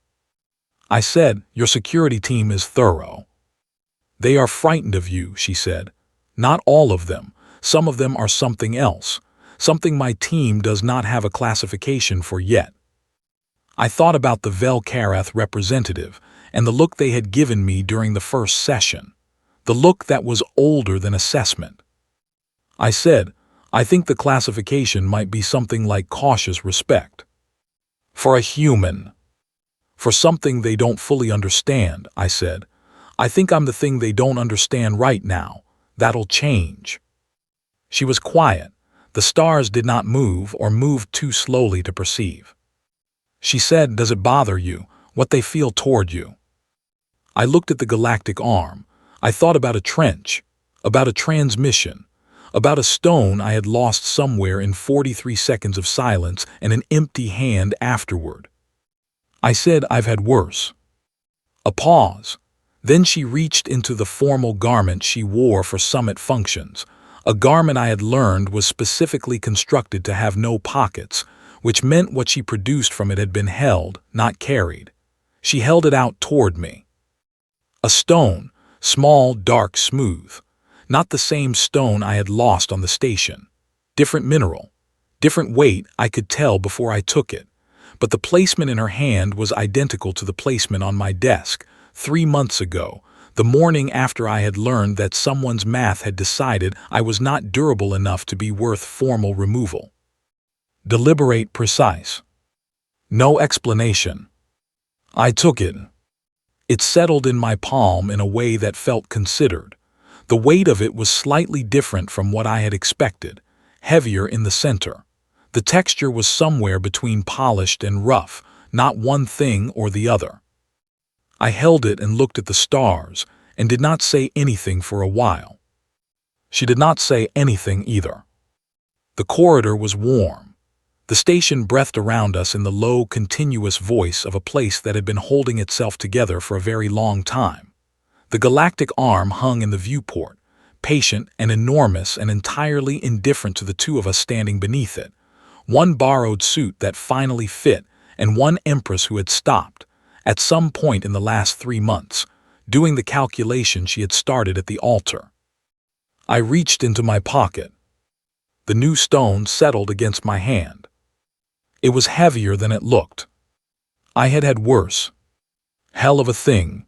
Speaker 1: I said, your security team is thorough. They are frightened of you, she said. Not all of them. Some of them are something else, something my team does not have a classification for yet. I thought about the Vel-Karath representative and the look they had given me during the first session, the look that was older than assessment. I said, I think the classification might be something like cautious respect. For a human. For something they don't fully understand, I said. I think I'm the thing they don't understand right now. That'll change. She was quiet. The stars did not move or moved too slowly to perceive. She said, does it bother you, what they feel toward you? I looked at the galactic arm. I thought about a trench, about a transmission, about a stone I had lost somewhere in 43 seconds of silence and an empty hand afterward. I said, I've had worse. A pause. Then she reached into the formal garment she wore for summit functions, a garment I had learned was specifically constructed to have no pockets, which meant what she produced from it had been held, not carried. She held it out toward me. A stone, small, dark, smooth. Not the same stone I had lost on the station. Different mineral. Different weight, I could tell before I took it. But the placement in her hand was identical to the placement on my desk, 3 months ago, the morning after I had learned that someone's math had decided I was not durable enough to be worth formal removal. Deliberate, precise. No explanation. I took it. It settled in my palm in a way that felt considered. The weight of it was slightly different from what I had expected, heavier in the center. The texture was somewhere between polished and rough, not one thing or the other. I held it and looked at the stars, and did not say anything for a while. She did not say anything either. The corridor was warm. The station breathed around us in the low, continuous voice of a place that had been holding itself together for a very long time. The galactic arm hung in the viewport, patient and enormous and entirely indifferent to the two of us standing beneath it. One borrowed suit that finally fit, and one empress who had stopped, at some point in the last 3 months, doing the calculation she had started at the altar. I reached into my pocket. The new stone settled against my hand. It was heavier than it looked. I had had worse. Hell of a thing,